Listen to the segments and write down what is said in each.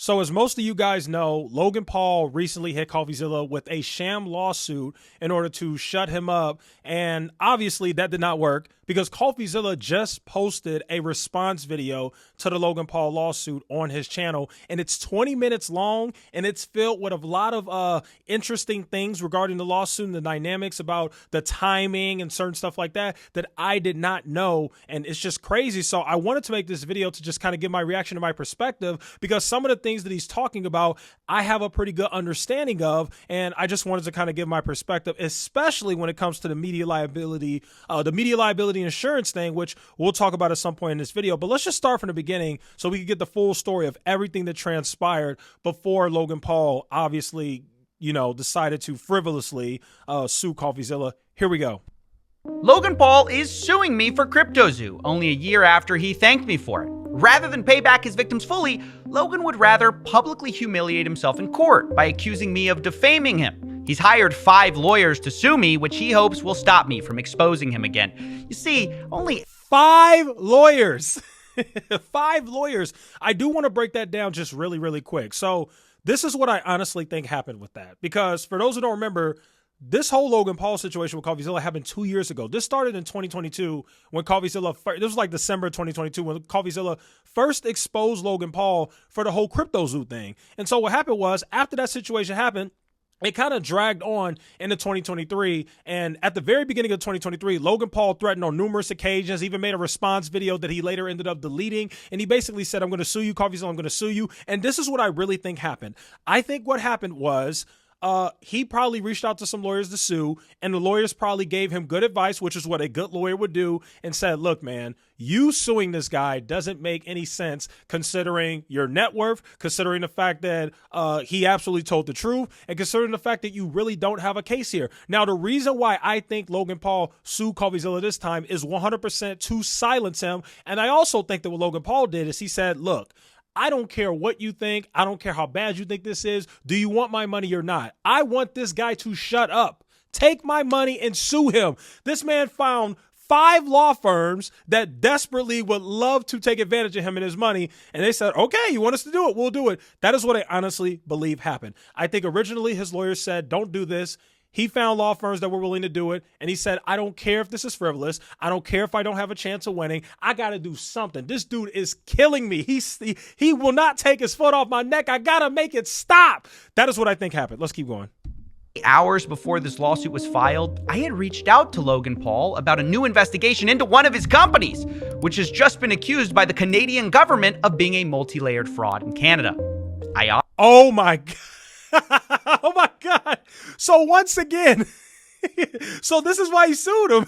So as most of you guys know, Logan Paul recently hit Coffeezilla with a sham lawsuit in order to shut him up. And obviously that did not work because Coffeezilla just posted a response video to the Logan Paul lawsuit on his channel. And it's 20 minutes long and it's filled with a lot of interesting things regarding the lawsuit and the dynamics about the timing and certain stuff like that that I did not know. And it's just crazy. So I wanted to make this video to just kind of give my reaction to my perspective because some of the things that he's talking about, I have a pretty good understanding of, and I just wanted to kind of give my perspective, especially when it comes to the media liability insurance thing, which we'll talk about at some point in this video. But let's just start from the beginning so we can get the full story of everything that transpired before Logan Paul obviously, decided to frivolously sue Coffeezilla. Here we go. Logan Paul is suing me for CryptoZoo only a year after he thanked me for it. Rather than pay back his victims fully, Logan would rather publicly humiliate himself in court by accusing me of defaming him. He's hired 5 lawyers to sue me, which he hopes will stop me from exposing him again. You see, only 5 lawyers. 5 lawyers. I do want to break that down just really, really quick. So this is what I honestly think happened with that. Because for those who don't remember, this whole Logan Paul situation with Coffeezilla happened 2 years ago. This started in 2022 when Coffeezilla, this was like December 2022 when Coffeezilla first exposed Logan Paul for the whole CryptoZoo thing. And so what happened was after that situation happened, it kind of dragged on into 2023. And at the very beginning of 2023, Logan Paul threatened on numerous occasions, even made a response video that he later ended up deleting. And he basically said, I'm going to sue you, Coffeezilla, I'm going to sue you. And this is what I really think happened. I think what happened was he probably reached out to some lawyers to sue, and the lawyers probably gave him good advice, which is what a good lawyer would do, and said, look, man, you suing this guy doesn't make any sense considering your net worth, considering the fact that he absolutely told the truth, and considering the fact that you really don't have a case here. Now, the reason why I think Logan Paul sued Coffeezilla this time is 100% to silence him, and I also think that what Logan Paul did is he said, look, I don't care what you think. I don't care how bad you think this is. Do you want my money or not? I want this guy to shut up. Take my money and sue him. This man found 5 law firms that desperately would love to take advantage of him and his money. And they said, okay, you want us to do it? We'll do it. That is what I honestly believe happened. I think originally his lawyers said, don't do this. He found law firms that were willing to do it. And he said, I don't care if this is frivolous. I don't care if I don't have a chance of winning. I got to do something. This dude is killing me. He will not take his foot off my neck. I got to make it stop. That is what I think happened. Let's keep going. Hours before this lawsuit was filed, I had reached out to Logan Paul about a new investigation into one of his companies, which has just been accused by the Canadian government of being a multi-layered fraud in Canada. Oh my God. Oh my God. So once again, so this is why he sued him.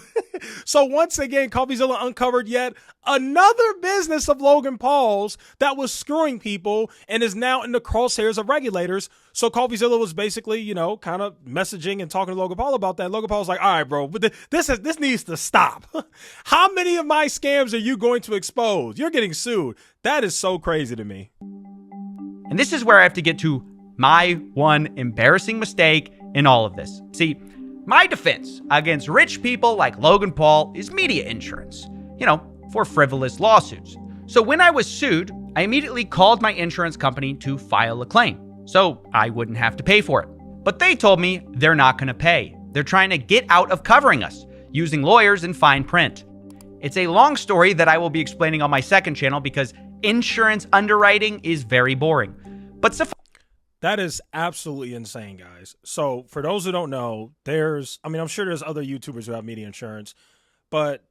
So once again, Coffeezilla uncovered yet another business of Logan Paul's that was screwing people and is now in the crosshairs of regulators. So Coffeezilla was basically, kind of messaging and talking to Logan Paul about that. Logan Paul's like, all right, bro, but this needs to stop. How many of my scams are you going to expose? You're getting sued. That is so crazy to me. And this is where I have to get to my one embarrassing mistake in all of this. See, my defense against rich people like Logan Paul is media insurance, for frivolous lawsuits. So when I was sued, I immediately called my insurance company to file a claim, so I wouldn't have to pay for it. But they told me they're not going to pay. They're trying to get out of covering us, using lawyers in fine print. It's a long story that I will be explaining on my second channel because insurance underwriting is very boring. But that is absolutely insane, guys. So for those who don't know, I'm sure there's other YouTubers who have media insurance, but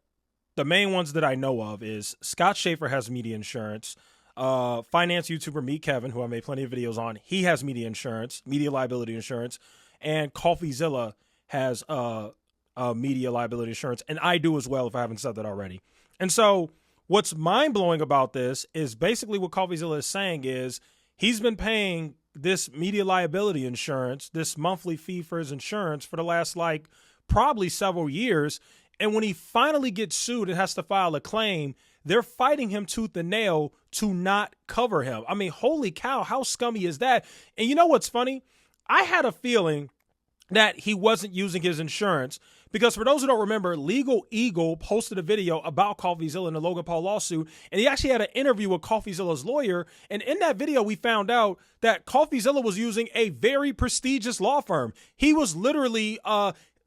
the main ones that I know of is Scott Schaefer has media insurance. Finance YouTuber Meet Kevin, who I made plenty of videos on, he has media insurance, media liability insurance, and Coffeezilla has media liability insurance, and I do as well if I haven't said that already. And so what's mind-blowing about this is basically what Coffeezilla is saying is he's been paying this media liability insurance, this monthly fee for his insurance for the last probably several years. And when he finally gets sued and has to file a claim, they're fighting him tooth and nail to not cover him. I mean, holy cow, how scummy is that? And you know what's funny? I had a feeling that he wasn't using his insurance. Because for those who don't remember, Legal Eagle posted a video about Coffeezilla and the Logan Paul lawsuit, and he actually had an interview with Coffeezilla's lawyer. And in that video, we found out that Coffeezilla was using a very prestigious law firm. He was literally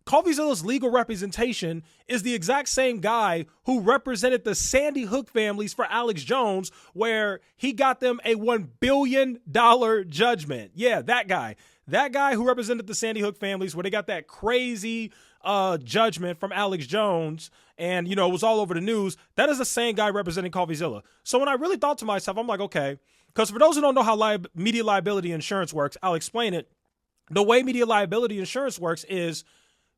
Coffeezilla's legal representation is the exact same guy who represented the Sandy Hook families for Alex Jones, where he got them a $1 billion judgment. Yeah, that guy. That guy who represented the Sandy Hook families, where they got that crazy judgment from Alex Jones, and, you know, it was all over the news. That is the same guy representing Coffeezilla. So when I really thought to myself, I'm like, okay, because for those who don't know how media liability insurance works, I'll explain it. The way media liability insurance works is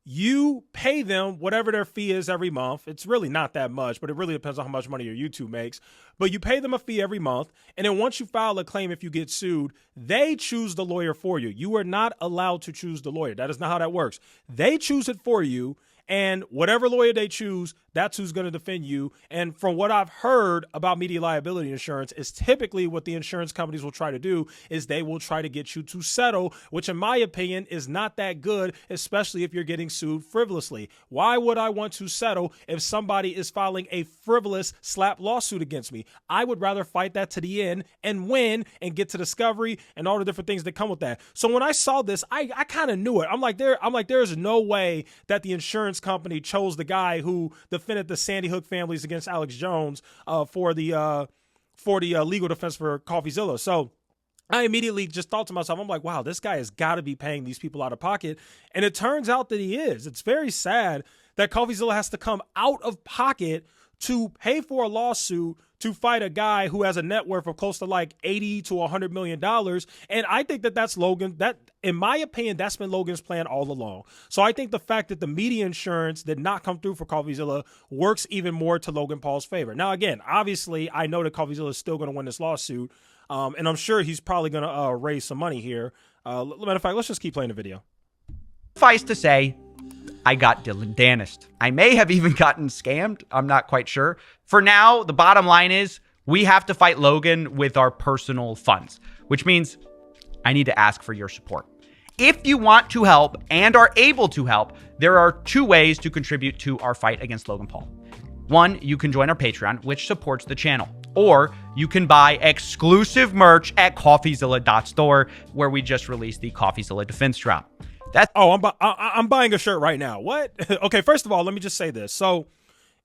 you pay them whatever their fee is every month. It's really not that much, but it really depends on how much money your YouTube makes. But you pay them a fee every month. And then once you file a claim, if you get sued, they choose the lawyer for you. You are not allowed to choose the lawyer. That is not how that works. They choose it for you. And whatever lawyer they choose, that's who's going to defend you. And from what I've heard about media liability insurance, is typically what the insurance companies will try to do is they will try to get you to settle, which in my opinion is not that good, especially if you're getting sued frivolously. Why would I want to settle if somebody is filing a frivolous slap lawsuit against me? I would rather fight that to the end and win and get to discovery and all the different things that come with that. So when I saw this, I kind of knew it. I'm like, there's no way that the insurance company chose the guy who defended the Sandy Hook families against Alex Jones for the legal defense for Coffeezilla. So I immediately just thought to myself, I'm like, wow, this guy has got to be paying these people out of pocket. And it turns out that he is. It's very sad that Coffeezilla has to come out of pocket to pay for a lawsuit to fight a guy who has a net worth of close to like $80 to $100 million. And I think that that's Logan. That, in my opinion, that's been Logan's plan all along. So I think the fact that the media insurance did not come through for Coffeezilla works even more to Logan Paul's favor. Now, again, obviously, I know that Coffeezilla is still going to win this lawsuit. And I'm sure he's probably going to raise some money here. Matter of fact, let's just keep playing the video. Suffice to say, I got Dylan Danist. I may have even gotten scammed. I'm not quite sure. For now, the bottom line is we have to fight Logan with our personal funds, which means I need to ask for your support. If you want to help and are able to help, there are two ways to contribute to our fight against Logan Paul. One, you can join our Patreon, which supports the channel. Or you can buy exclusive merch at Coffeezilla.store, where we just released the Coffeezilla Defense Drop. I'm buying a shirt right now. What? Okay, first of all, let me just say this. So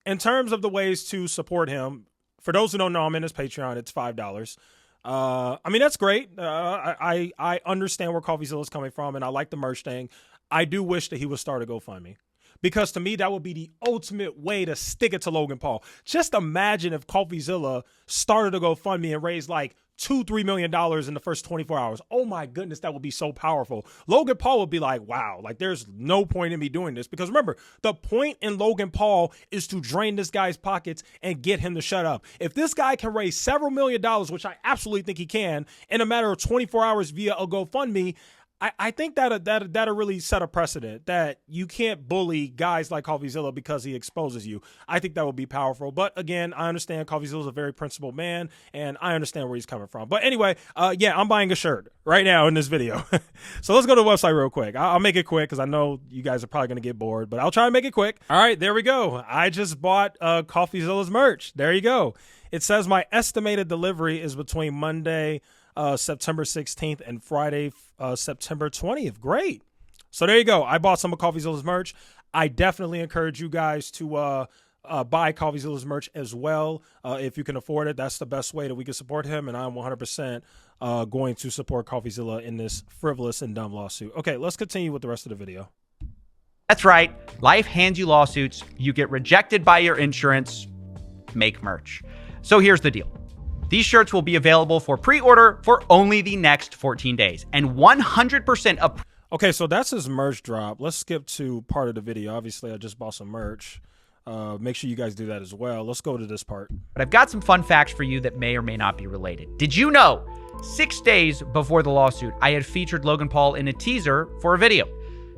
in terms of the ways to support him, for those who don't know, I'm in his Patreon. It's $5. I mean, that's great. I understand where Coffeezilla is coming from, and I like the merch thing. I do wish that he would start a GoFundMe, because to me, that would be the ultimate way to stick it to Logan Paul. Just imagine if Coffeezilla started a GoFundMe and raised like $2-3 million in the first 24 hours. Oh my goodness, that would be so powerful. Logan Paul would be like, wow, like there's no point in me doing this, because remember, the point in Logan Paul is to drain this guy's pockets and get him to shut up. If this guy can raise several $million, which I absolutely think he can, in a matter of 24 hours via a GoFundMe, I think that'll really set a precedent that you can't bully guys like Coffeezilla because he exposes you. I think that would be powerful. But again, I understand Coffeezilla's a very principled man, and I understand where he's coming from. But anyway, yeah, I'm buying a shirt right now in this video. So let's go to the website real quick. I'll make it quick because I know you guys are probably going to get bored, but I'll try and make it quick. All right, there we go. I just bought Coffeezilla's merch. There you go. It says my estimated delivery is between Monday, September 16th and Friday, September 20th. Great. So there you go. I bought some of Coffeezilla's merch. I definitely encourage you guys to buy Coffeezilla's merch as well. If you can afford it, that's the best way that we can support him. And I'm 100% going to support Coffeezilla in this frivolous and dumb lawsuit. Okay, let's continue with the rest of the video. That's right. Life hands you lawsuits. You get rejected by your insurance. Make merch. So here's the deal. These shirts will be available for pre-order for only the next 14 days. And 100% of... Okay, so that's his merch drop. Let's skip to part of the video. Obviously, I just bought some merch. Make sure you guys do that as well. Let's go to this part. But I've got some fun facts for you that may or may not be related. Did you know 6 days before the lawsuit, I had featured Logan Paul in a teaser for a video?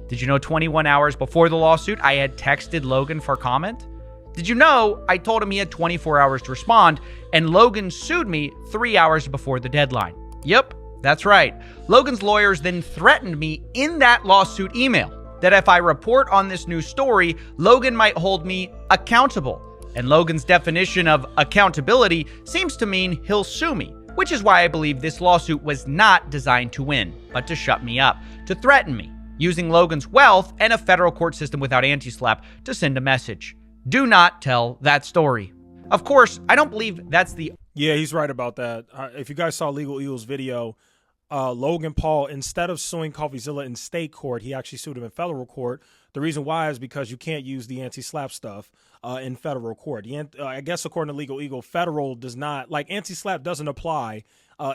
Did you know 21 hours before the lawsuit, I had texted Logan for comment? Did you know I told him he had 24 hours to respond, and Logan sued me 3 hours before the deadline? Yep, That's right. Logan's lawyers then threatened me in that lawsuit email that if I report on this new story, Logan might hold me accountable. And Logan's definition of accountability seems to mean he'll sue me, which is why I believe this lawsuit was not designed to win, but to shut me up, to threaten me, using Logan's wealth and a federal court system without anti-SLAPP to send a message. Do not tell that story. Of course, I don't believe that's the... Yeah, he's right about that. If you guys saw Legal Eagle's video, Logan Paul, instead of suing Coffeezilla in state court, he actually sued him in federal court. The reason why is because you can't use the anti-SLAPP stuff in federal court. I guess according to Legal Eagle, federal does not, like anti-SLAPP doesn't apply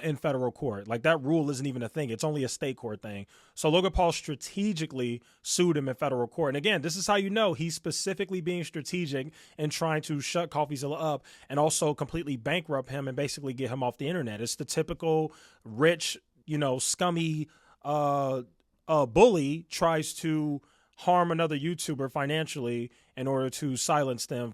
in federal court. Like that rule isn't even a thing. It's only a state court thing. So Logan Paul strategically sued him in federal court. And again, this is how you know he's specifically being strategic and trying to shut Coffeezilla up and also completely bankrupt him and basically get him off the internet. It's the typical rich, scummy bully tries to harm another YouTuber financially in order to silence them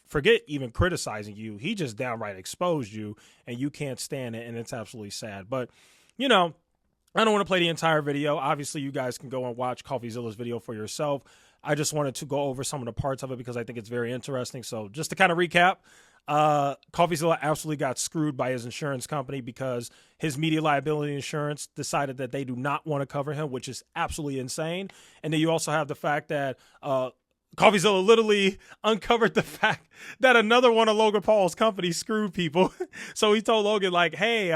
forget even criticizing you. He just downright exposed you and you can't stand it, and it's absolutely sad. But, I don't want to play the entire video. Obviously, you guys can go and watch Coffeezilla's video for yourself. I just wanted to go over some of the parts of it because I think it's very interesting. So just to kind of recap, Coffeezilla absolutely got screwed by his insurance company because his media liability insurance decided that they do not want to cover him, which is absolutely insane. And then you also have the fact that Coffeezilla literally uncovered the fact that another one of Logan Paul's companies screwed people. So he told Logan, like, hey,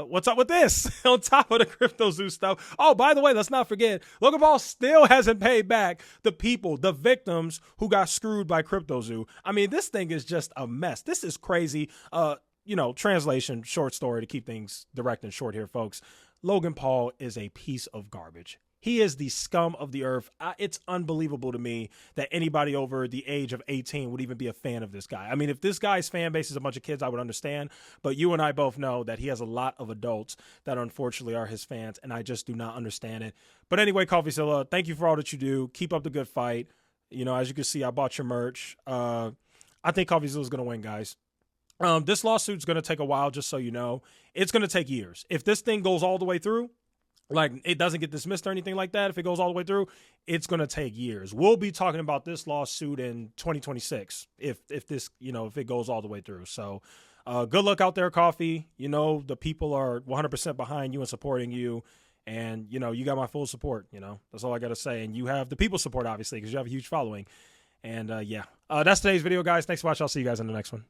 what's up with this? On top of the CryptoZoo stuff. Oh, by the way, let's not forget, Logan Paul still hasn't paid back the people, the victims who got screwed by CryptoZoo. I mean, this thing is just a mess. This is crazy. Translation, short story to keep things direct and short here, folks. Logan Paul is a piece of garbage. He is the scum of the earth. It's unbelievable to me that anybody over the age of 18 would even be a fan of this guy. I mean, if this guy's fan base is a bunch of kids, I would understand. But you and I both know that he has a lot of adults that unfortunately are his fans, and I just do not understand it. But anyway, Coffeezilla, thank you for all that you do. Keep up the good fight. As you can see, I bought your merch. I think Coffeezilla's going to win, guys. This lawsuit's going to take a while, just so you know. It's going to take years. If this thing goes all the way through, like it doesn't get dismissed or anything like that, if it goes all the way through, it's going to take years. We'll be talking about this lawsuit in 2026 if this, if it goes all the way through. So good luck out there, Coffee. The people are 100% behind you and supporting you. And, you got my full support. That's all I got to say. And you have the people's support, obviously, because you have a huge following. And that's today's video, guys. Thanks for watching. I'll see you guys in the next one.